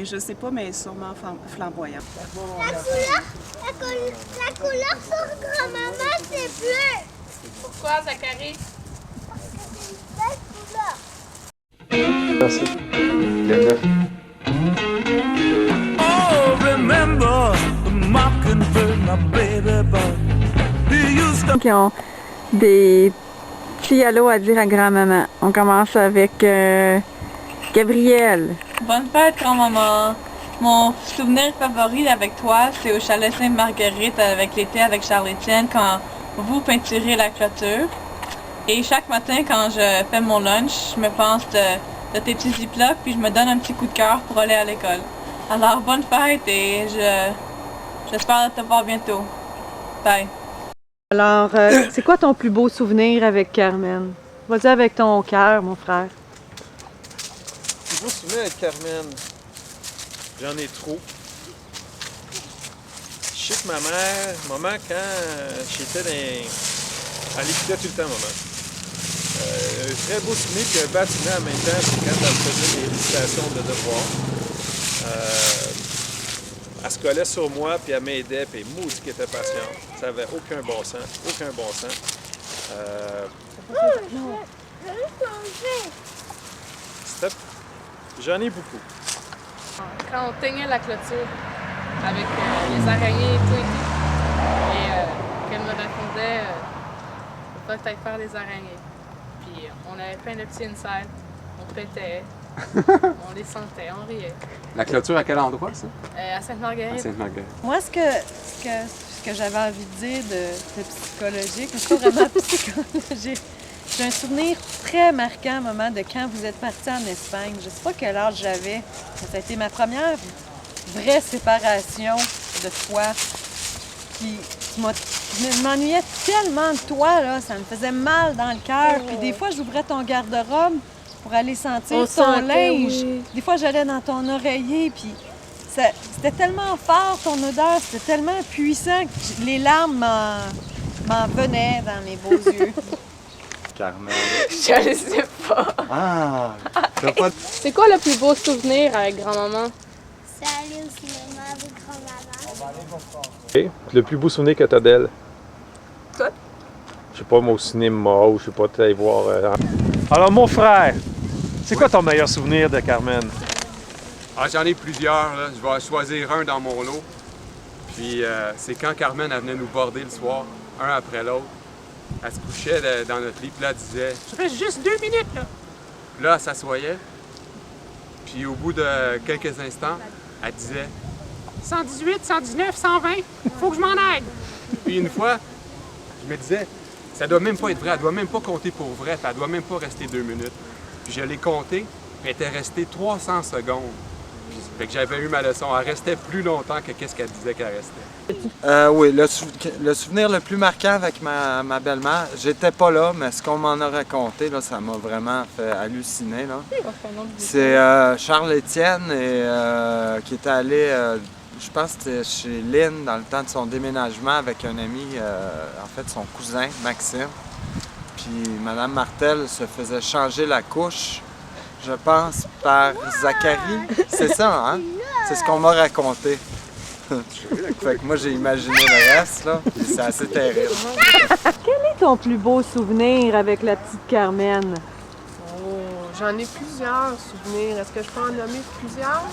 Je sais pas, mais sûrement flamboyant. La couleur sur grand-maman, c'est bleu. Pourquoi, Zachary? Parce que c'est une belle couleur. Merci. Linda. Oh, remember the mockingbird, my baby boy. He used to... Qui ont des petits allô à dire à grand-maman. On commence avec Gabrielle. Bonne fête, grand-maman. Mon souvenir favori avec toi, c'est au chalet Sainte-Marguerite avec l'été avec Charles-Étienne quand vous peinturez la clôture. Et chaque matin, quand je fais mon lunch, je me pense de tes petits ziplocs puis je me donne un petit coup de cœur pour aller à l'école. Alors, bonne fête et j'espère te voir bientôt. Bye. Alors, c'est quoi ton plus beau souvenir avec Carmen? Vas-y avec ton cœur, mon frère. Plus beau souvenir avec Carmen. J'en ai trop. Je sais que maman, quand j'étais dans... Elle écoutait tout le temps, maman. Un très beau souvenir, puis un bâtiment en même temps, c'est quand elle faisait des récitations de devoirs. Elle se collait sur moi, puis elle m'aidait, puis maudit qu'elle était patiente. Ça n'avait aucun bon sens, aucun bon sens. J'en ai beaucoup. Quand on teignait la clôture avec les araignées et tout, et qu'elle me racontait, faut pas que t'ailles faire les araignées. Puis on avait plein de petits insights, on pétait, on les sentait, on riait. La clôture à quel endroit, ça? À Sainte-Marguerite. À Sainte-Marguerite. Moi, ce que j'avais envie de dire de psychologique, mais c'est pas vraiment psychologique. J'ai un souvenir très marquant, maman, de quand vous êtes partie en Espagne. Je sais pas quel âge j'avais. Ça a été ma première vraie séparation de toi. Je m'ennuyais tellement de toi, là. Ça me faisait mal dans le cœur. Puis des fois, j'ouvrais ton garde-robe pour aller sentir ton linge. Oui. Des fois, j'allais dans ton oreiller, puis c'était tellement fort, ton odeur, c'était tellement puissant que les larmes m'en venaient dans mes beaux yeux. Carmen. Je sais pas. Ah! Pas... C'est quoi le plus beau souvenir avec grand-maman? C'est aller au cinéma avec grand-maman. Okay. Le plus beau souvenir que tu as d'elle? Toi? Je sais pas, moi au cinéma, ou je sais pas, tu allé voir... Alors, mon frère, c'est quoi ton meilleur souvenir de Carmen? Ah, j'en ai plusieurs, là. Je vais choisir un dans mon lot. Puis c'est quand Carmen elle venait nous border le soir, un après l'autre. Elle se couchait dans notre lit, puis là, elle disait « Ça reste juste 2 minutes, là! » Là, elle s'assoyait. Puis au bout de quelques instants, elle disait « 118, 119, 120, faut que je m'en aille! » Puis une fois, je me disais « Ça doit même pas être vrai, elle doit même pas compter pour vrai, puis elle doit même pas rester 2 minutes. » Puis je l'ai compté, puis elle était restée 300 secondes. Fait que j'avais eu ma leçon. Elle restait plus longtemps que qu'est-ce qu'elle disait qu'elle restait. Oui, le souvenir le plus marquant avec ma belle-mère, j'étais pas là, mais ce qu'on m'en a raconté, là, ça m'a vraiment fait halluciner. C'est Charles-Étienne qui était allé, je pense que c'était chez Lynn dans le temps de son déménagement avec un ami, en fait son cousin, Maxime. Puis Mme Martel se faisait changer la couche, je pense, par Zachary. C'est ça, hein? C'est ce qu'on m'a raconté. Fait que moi, j'ai imaginé le reste, là. C'est assez terrible. Quel est ton plus beau souvenir avec la petite Carmen? Oh, j'en ai plusieurs souvenirs. Est-ce que je peux en nommer plusieurs?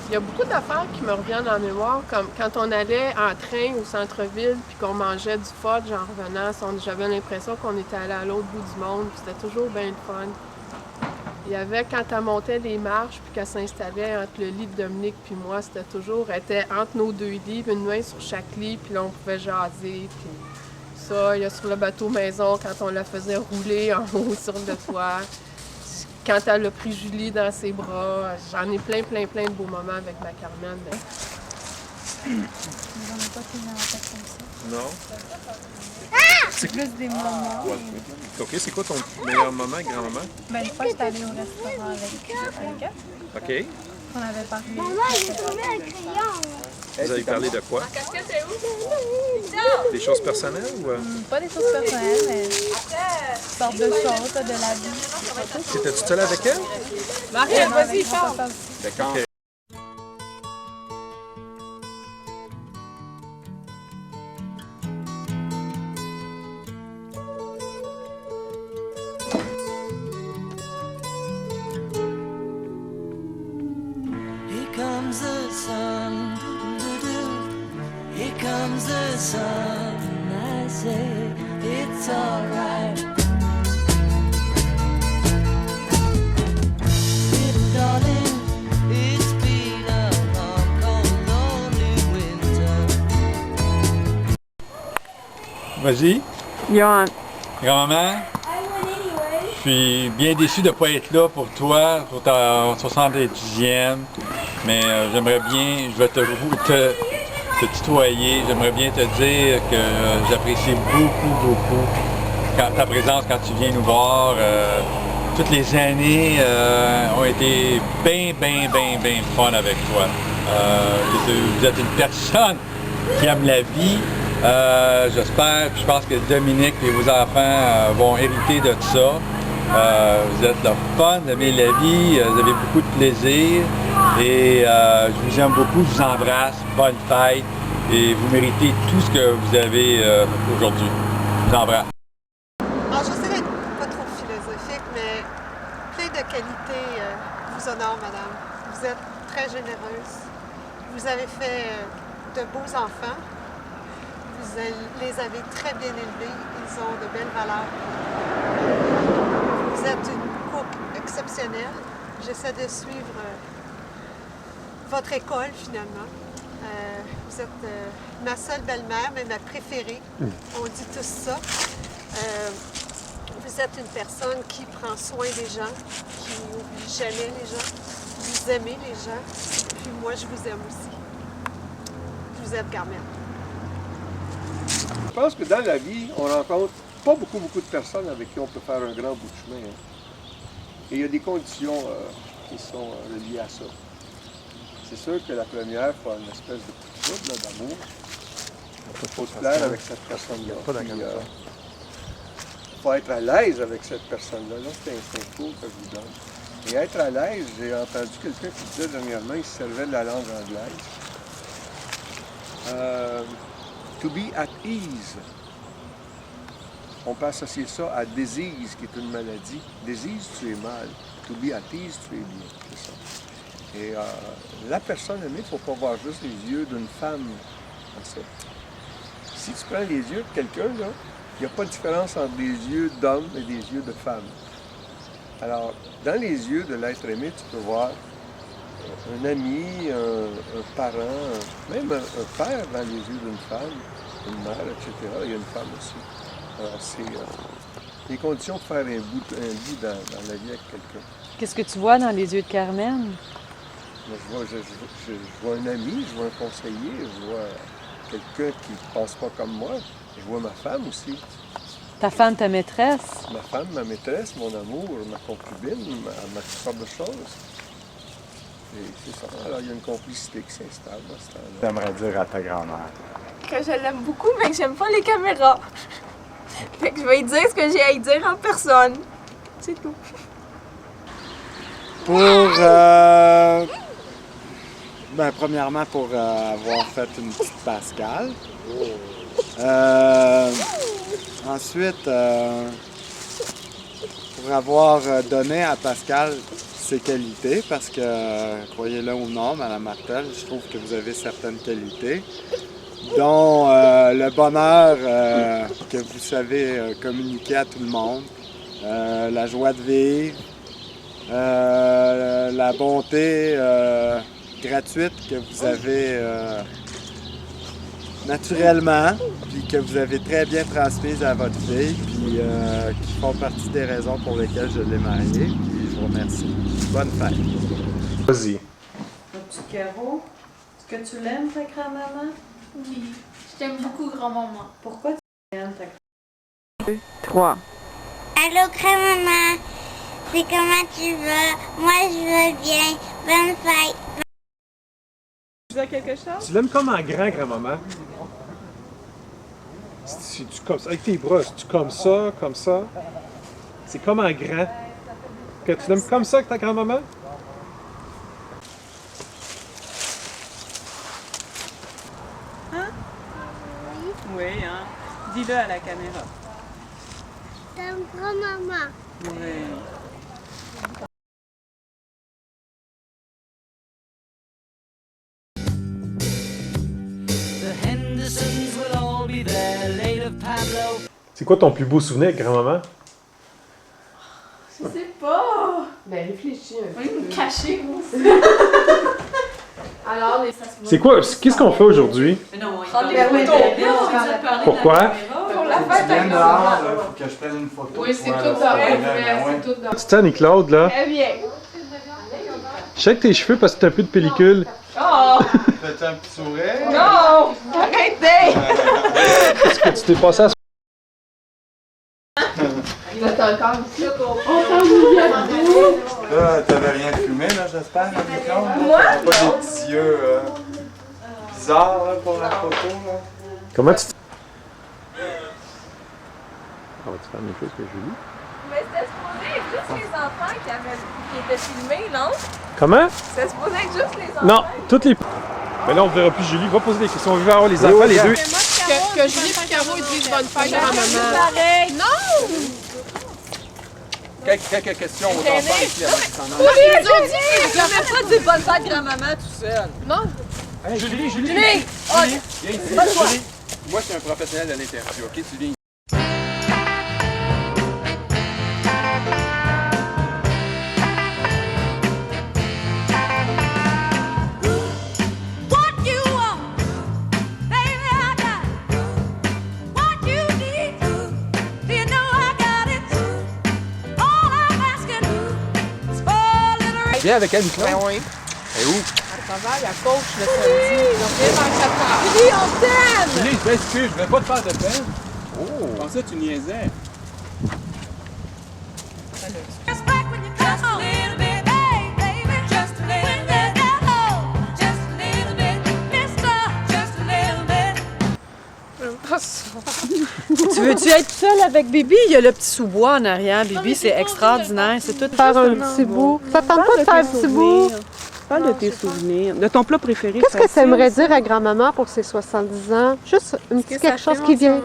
Il y a beaucoup d'affaires qui me reviennent en mémoire, comme quand on allait en train au centre-ville puis qu'on mangeait du fudge en revenant. J'avais l'impression qu'on était allé à l'autre bout du monde, puis c'était toujours bien le fun. Il y avait, quand elle montait les marches puis qu'elle s'installait entre le lit de Dominique puis moi, c'était toujours, elle était entre nos 2 lits, une main sur chaque lit, puis là, on pouvait jaser. Puis ça, il y a sur le bateau maison, quand on la faisait rouler en haut sur le toit. Quand elle a pris Julie dans ses bras, j'en ai plein de beaux moments avec ma Carmen. J'en ai pas plus dans la tête comme ça. Non? C'est plus des moments. OK, c'est quoi ton meilleur moment, grand-maman? Ben, une fois, j'étais allée au restaurant avec elle. OK. On avait parlé. Maman, j'ai trouvé un crayon. Vous avez parlé de quoi? Des choses personnelles ou... Pas des choses personnelles, mais toutes sortes de choses, de la vie. Étais-tu seule avec elle? Marie, vas-y, parle! D'accord. comes the sun, here comes the sun. I say it's alright. Little darling, it's been a long, cold, lonely winter. Vas-y. Johan. Grand-maman, je suis bien déçu de ne pas être là pour toi, pour ta 70e, mais j'aimerais bien, je vais te tutoyer, j'aimerais bien te dire que j'apprécie beaucoup ta présence quand tu viens nous voir. Toutes les années ont été bien fun avec toi. Vous êtes une personne qui aime la vie. J'espère, puis je pense que Dominique et vos enfants vont hériter de ça. Vous êtes le fun, vous aimez la vie, vous avez beaucoup de plaisir et je vous aime beaucoup, je vous embrasse, bonne fête et vous méritez tout ce que vous avez aujourd'hui. Je vous embrasse. Alors, j'essaie d'être pas trop philosophique, mais plein de qualités vous honorent, madame. Vous êtes très généreuse. Vous avez fait de beaux enfants. Vous les avez très bien élevés. Ils ont de belles valeurs. Vous êtes une couple exceptionnelle. J'essaie de suivre votre école, finalement. Vous êtes ma seule belle-mère, mais ma préférée. On dit tous ça. Vous êtes une personne qui prend soin des gens, qui n'oublie jamais les gens. Vous aimez les gens. Puis moi, je vous aime aussi. Je vous aime, Carmen. Je pense que dans la vie, on rencontre pas beaucoup de personnes avec qui on peut faire un grand bout de chemin. Hein. Et il y a des conditions qui sont reliées à ça. C'est sûr que la première, il faut une espèce de coup de foudre d'amour. Il faut se plaire avec cette personne-là. Il faut être à l'aise avec cette personne-là. Là, c'est un cours que je vous donne. Et être à l'aise, j'ai entendu quelqu'un qui disait dernièrement qu'il se servait de la langue anglaise. To be at ease. On peut associer ça à disease, qui est une maladie. Disease, tu es mal. To be at ease, tu es bien. C'est ça. Et la personne aimée, il ne faut pas voir juste les yeux d'une femme. Si tu prends les yeux de quelqu'un, il n'y a pas de différence entre des yeux d'homme et des yeux de femme. Alors, dans les yeux de l'être aimé, tu peux voir un ami, un parent, même un père dans les yeux d'une femme, une mère, etc. Il y a une femme aussi. Alors, c'est les conditions pour faire un bout dans la vie avec quelqu'un. Qu'est-ce que tu vois dans les yeux de Carmen? Moi, je vois un ami, je vois un conseiller, je vois quelqu'un qui ne pense pas comme moi. Je vois ma femme aussi. Ta femme, ta maîtresse? Ma femme, ma maîtresse, mon amour, ma concubine, ma sorte de choses. Et c'est ça. Alors, il y a une complicité qui s'installe dans ce temps-là. J'aimerais dire à ta grand-mère que je l'aime beaucoup, mais que j'aime pas les caméras. Fait que je vais lui dire ce que j'ai à lui dire en personne. C'est tout. Premièrement, pour avoir fait une petite Pascale. Ensuite, pour avoir donné à Pascal ses qualités, parce que, croyez-le ou non, Mme Martel, je trouve que vous avez certaines qualités, dont le bonheur que vous savez communiquer à tout le monde, la joie de vivre, la bonté gratuite que vous avez naturellement, puis que vous avez très bien transmise à votre fille, puis qui font partie des raisons pour lesquelles je l'ai mariée, puis je vous remercie. Bonne fête. Vas-y. Petit Caro, est-ce que tu l'aimes, ta grand-maman? Oui, je t'aime beaucoup, grand-maman. Pourquoi tu l'aimes, ta grand-maman? 2, 3. Allô, grand-maman, c'est comment tu vas? Moi, je vais bien. Bonne fête. Tu veux quelque chose? Tu l'aimes comme en grand, grand-maman? C'est-tu comme ça? Avec tes bras, c'est-tu comme ça, comme ça? C'est comme en grand. Que tu l'aimes comme ça avec ta grand-maman? Hein? Oui, hein? Dis-le à la caméra. T'aimes grand-maman? Oui. C'est quoi ton plus beau souvenir avec grand-maman? Je sais pas. Ben, réfléchis un peu. Me cacher, moi aussi. Alors, C'est quoi? Qu'est-ce qu'on fait aujourd'hui? Prendre des photos. Pourquoi? Pour la fête Viens avec dehors, il faut que je prenne une photo. Oui, c'est Ouais, tout là, dehors. ouais. C'est tout dehors. Stan et Claude, là. Très bien. Check tes cheveux parce que t'as plus de pellicule. Oh! Fais-tu un petit sourire? Non! Arrêtez! Est-ce que tu t'es passé à ce... Il est encore ici. Là, t'avais rien fumé, là, j'espère, avec Claude? Moi? T'avais pas des petits yeux bizarres, là, pour la photo, là? Comment tu... On va-tu faire la même chose que Julie? Mais c'était supposé être juste les enfants qui étaient filmés, non? Comment? C'était supposé être juste les enfants. Non, toutes les... Mais là, on ne verra plus Julie. Va poser des questions. On veut avoir les enfants, les deux. Que Julie et Caro ils disent bonne fête à maman. Pareil. Non! Quelques questions aux enfants ici avant qu'ils s'en aillent. Oui, ils ont dit que je vais pas dire bonne fête grand-maman tout seul. Non? Hey, Julie! Julie! Viens ici. Julie, moi, je suis un professionnel de l'interview, OK? Tu viens. Viens avec elle, Nicolas. Ben oui. Et où? Elle travaille à coach le samedi. Donc, viens dans le 4 heures. Julie, on t'aime! Julie, je m'excuse, je vais pas te faire de peine. Oh! Comme ça, tu niaisais. Tu veux-tu être seule avec Bibi? Il y a le petit sous-bois en arrière. Bibi, c'est extraordinaire. C'est tout Faire un juste petit bout. Ça tente pas de faire un petit bout. Parle de tes souvenirs, de ton plat préféré. Qu'est-ce que facile. ça aimerait dire à grand-maman pour ses 70 ans? Juste une petite quelque chose qui vient.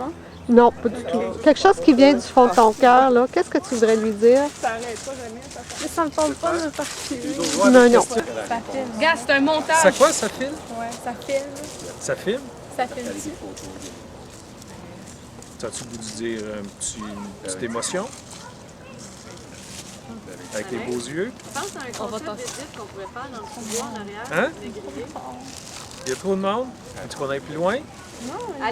Non, pas du tout. Quelque chose qui vient du fond de ton cœur, là. Qu'est-ce que tu voudrais lui dire? Ça arrête pas jamais, ça. Mais ça me tombe pas de particulier. Non, non. Ça filme. Regarde, c'est un montage. C'est quoi, ça filme? Ouais, ça filme. Ça filme? Ça filme-tu? T'as-tu le goût de dire une petite émotion? Avec les beaux yeux? Je pense à un concept de visite qu'on pourrait faire dans le sous-bois en arrière. Hein? Il y a trop de monde? Veux-tu qu'on aille plus loin? Non.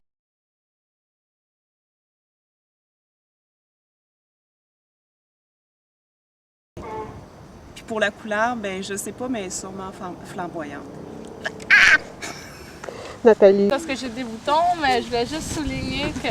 Puis pour la couleur, ben je sais pas, mais sûrement flamboyante. Nathalie. Parce que j'ai des boutons, mais je voulais juste souligner que...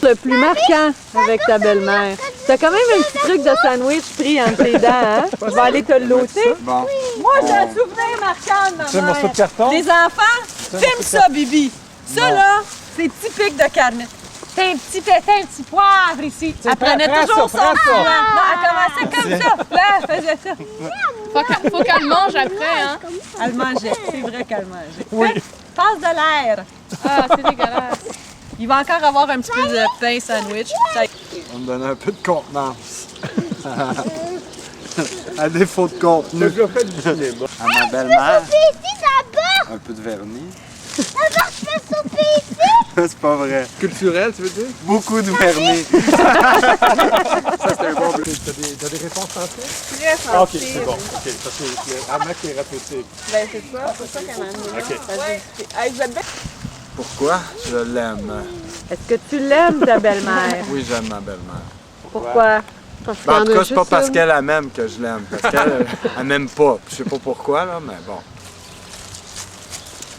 Le plus marquant avec ta belle-mère. T'as quand même un petit truc de sandwich pris entre les dents, hein? Je vais aller te le loter. Bon. Moi, j'ai un souvenir marquant de ma C'est un morceau de mère. carton? Les enfants, filme ça, Bibi. Ça, là, c'est typique de Carmen. T'as un petit pétin, un petit poivre ici. Elle prenait toujours son prends ça. soin. Non, elle commençait comme ça. Là, elle faisait ça. Faut qu'elle mange après, hein? Elle mangeait. C'est vrai qu'elle mangeait. Oui. Passe de l'air. Ah, c'est dégueulasse. Il va encore avoir un petit peu de pain sandwich. On me donne un peu de contenance. À défaut de contenu. À ma belle-mère, un peu de vernis. C'est pas vrai. Culturel, tu veux dire? Beaucoup de vernis. Ça, c'était un bon bleu. T'as des réponses françaises? Très facile. Ah, OK, c'est bon. OK, parce que Arnaque thérapeutique. Ben, c'est ça qu'elle m'a amené. OK. Hey, vous êtes bien? Pourquoi je l'aime? Est-ce que tu l'aimes, ta belle-mère? Oui, j'aime ma belle-mère. Pourquoi? Parce Ben, en tout qu'il y en a cas, c'est pas juste parce une. qu'elle m'aime que je l'aime. Parce qu'elle elle m'aime pas. Je sais pas pourquoi, là, mais bon.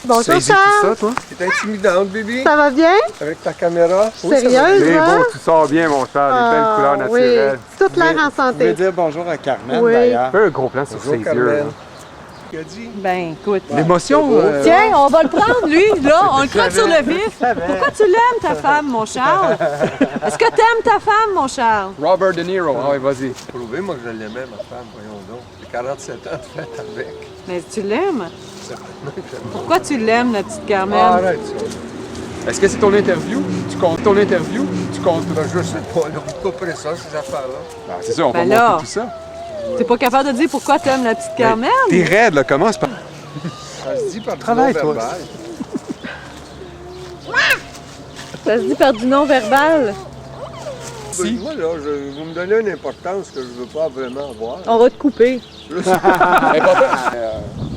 Bonjour, Saisis tout Charles. ça, toi? T'es intimidante, Bibi? Ça va bien? Avec ta caméra? Sérieuse, Mais hein? bon, tu sors bien, mon Charles. Les belles couleurs naturelles. Oui, toute l'air en Vous voulez santé. dire bonjour à Carmen, Oui. d'ailleurs? Fais un gros plan sur Bonjour, ses Carmen. yeux. Ben, écoute. L'émotion. Tiens, on va le prendre, lui, là. On le croque sur le vif. Pourquoi tu l'aimes, ta femme, mon Charles? Est-ce que t'aimes ta femme, mon Charles? Robert De Niro. Ah oui, vas-y. Prouver, moi, que je l'aimais, ma femme, voyons donc. J'ai 47 ans de fête avec. Mais tu l'aimes? Certainement que j'aime. Pourquoi tu l'aimes, la petite Carmen? Ah, arrête ça. Est-ce que c'est ton interview? Tu comptes ton interview? Tu comptes. Ben, je sais pas, là. On peut pas ça, ces affaires-là. Ah, c'est ça, on va Ben là. monter tout ça. T'es pas capable de dire pourquoi t'aimes la petite Carmen? T'es raide, là. Commence par. Ça se dit par le Travaille, mot toi. verbal. Ça se dit par du non-verbal. Si. Moi, là, vous me donnez une importance que je ne veux pas vraiment avoir. On va te couper. Important.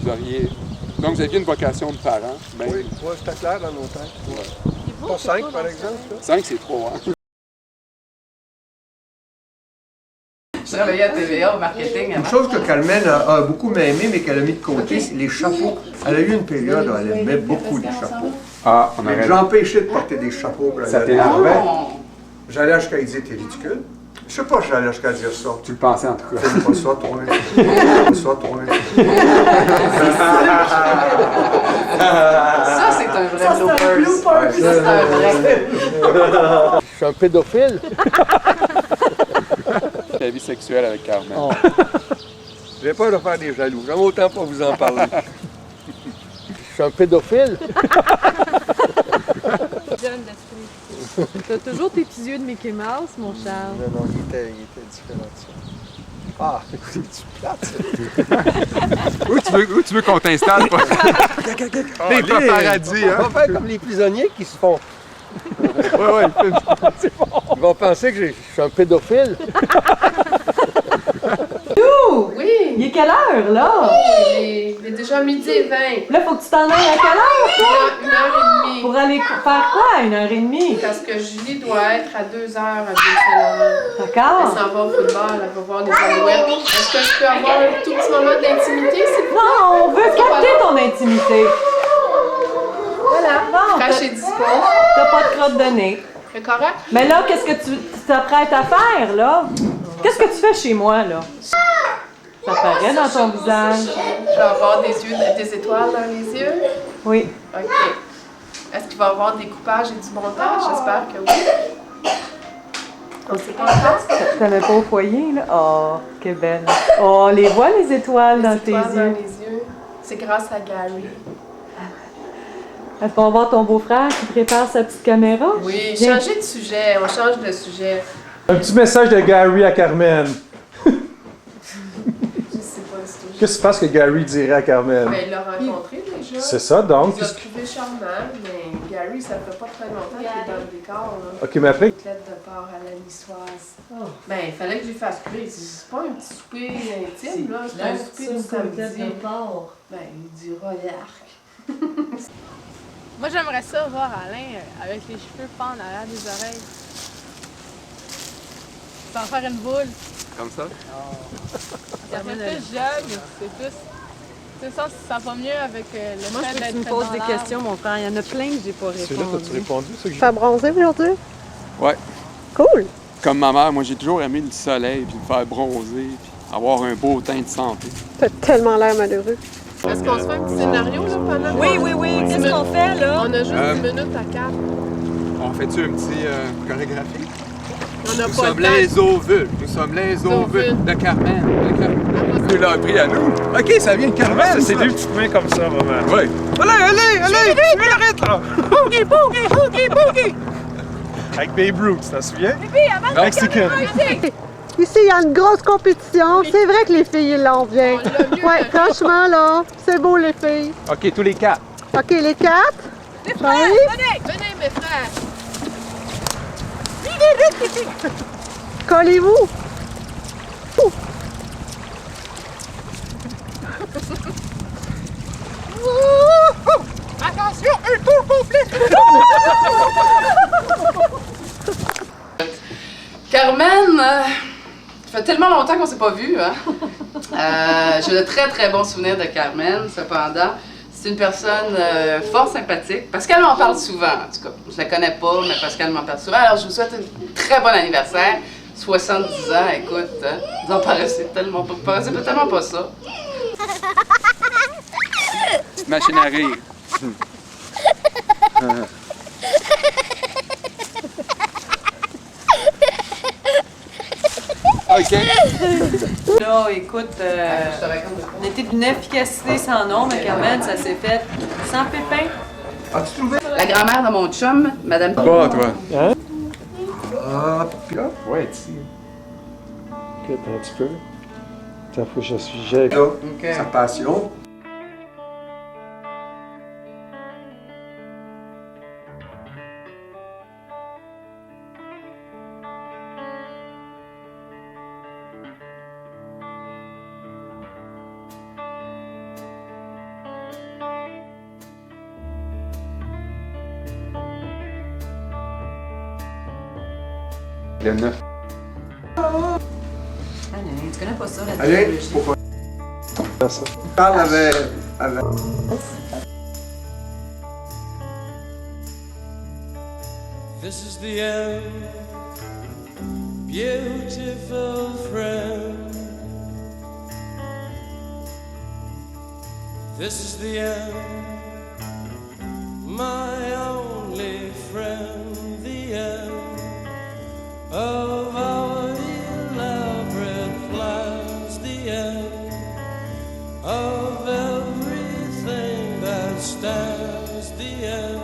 Vous auriez... Donc, vous aviez une vocation de parent. Ben... Oui, c'était clair dans nos têtes. Ouais. Pas 5, par exemple? 5, c'est trop, hein? Je travaillais à TVA au marketing avant. Une chose que Carmen a beaucoup aimé, mais qu'elle a mis de côté, c'est les chapeaux. Elle a eu une période où elle aimait beaucoup les chapeaux. Ah, on mais aurait... j'ai empêché de porter des chapeaux. Ça t'énervait? J'allais jusqu'à dire t'es ridicule. Je sais pas si j'allais jusqu'à dire ça. Tu le pensais en tout cas. Fais pas ça, ton Ça, c'est un vrai bloopers. Ça, c'est un vrai. Je suis un pédophile. La vie sexuelle avec Carmen. Oh. J'ai peur de faire des jaloux. J'aime autant pas vous en parler. Je suis un pédophile. Jeune d'esprit. T'as toujours tes petits yeux de Mickey Mouse, mon Charles. Non, il était différent de ça. Ah, c'est plate. Où tu veux qu'on t'installe? Des paparazzi, hein? On va faire comme les prisonniers qui se font. Ouais, c'est bon. Ils vont penser que je suis un pédophile. Oui! Il est quelle heure, là? Il est déjà 12h20. Là, faut que tu t'en ailles à quelle heure, toi? 1h30. Pour aller faire quoi, 1h30? Parce que Julie doit être à 2h à Ville-Saint-Laurent. D'accord. Elle s'en va au football, elle va voir les alouettes. Est-ce que je peux avoir un tout petit moment d'intimité, s'il vous plaît? Non, on veut capter ton intimité. Voilà. Bon, Cracher dispo. T'as pas de crotte de nez. C'est correct? Mais là, qu'est-ce que tu t'apprêtes à faire, là? Qu'est-ce que tu fais chez moi, là? Ça paraît dans ton visage. Je vais avoir des étoiles dans les yeux? Oui. OK. Est-ce qu'il va y avoir des coupages et du montage? J'espère que oui. On sait pas encore. T'avais pas au foyer, là? Oh, que belle. Oh, on les voit, les étoiles dans tes Étoiles dans yeux. les yeux. C'est grâce à Gary. Est-ce qu'on va voir ton beau-frère qui prépare sa petite caméra? Oui, Viens. changer de sujet. On change de sujet. Un petit message de Gary à Carmen. Je sais pas si Qu'est-ce que tu penses que Gary dirait à Carmen? Ben, il l'a rencontré déjà. C'est ça, donc. Il l'a trouvé charmant, mais Gary, ça fait pas très longtemps qu'il est dans le décor. Là. Ok, mais après. Côtelette de porc à la niçoise. Ben, il fallait que je lui fasse cuire. C'est pas un petit souper intime, là. C'est un souper du samedi. Ben, il dira l'arc. Moi, j'aimerais ça voir Alain avec les cheveux pendant l'arrière des oreilles. Sans faire une boule. Comme ça? Ça fait plus jeune, c'est plus... C'est ça, ça va mieux avec le Moi, fait je veux que d'être tu me fait poses dans des l'arbre. questions, mon frère. Il y en a plein que j'ai pas répondu. Celui-là, t'as-tu répondu? Ça que j'ai... T'as bronzé aujourd'hui? Ouais. Cool! Comme ma mère, moi j'ai toujours aimé le soleil, puis me faire bronzer, puis avoir un beau teint de santé. T'as tellement l'air malheureux. Est-ce qu'on se fait un petit scénario, là, pendant Oui. Qu'est-ce qu'on fait, là? On a juste 10 minutes à 4. On fait-tu un petit chorégraphie? On n'a Nous pas sommes le temps. les ovules. Nous sommes les ovules de Carmen. Tu l'as appris à nous. OK, ça vient de Carmen. C'est deux petites mains comme ça, maman. Oui. Allez! Tu mets le rythme! Boogie! Avec Babe Ruth, tu t'en souviens? Mexicain. Ici, il y a une grosse compétition. C'est vrai que les filles, ils l'ont bien. Ouais, franchement, là, c'est beau, les filles. OK, tous les quatre. OK, les 4. Les frères, Oui. Venez, mes frères. Collez-vous. Ouh. Attention, un tour complet! Carmen, ça fait tellement longtemps qu'on s'est pas vu, hein? J'ai de très très bons souvenirs de Carmen, cependant. C'est une personne fort sympathique. Pascal m'en parle souvent, en tout cas. Je la connais pas, mais Pascal m'en parle souvent. Alors je vous souhaite un très bon anniversaire. 70 ans, écoute, hein? Vous en paraissez tellement pas ça. Petite machine à rire. OK. Là, écoute, on était d'une efficacité sans nom, mais Carmen, ça s'est fait sans pépin. As-tu trouvé? La grand-mère de mon chum, Madame... Pas, toi. Hein? Ah, puis là? Ouais, tu écoute, un petit peu. T'as faut que je suis j'ai. Là, sa passion. le 9. Tu connais pas ça, la Allez, technologie? pourquoi? Parle avec... This is the end, beautiful friend. This is the end, my only friend. The end of our elaborate plans. The end of everything that stands. The end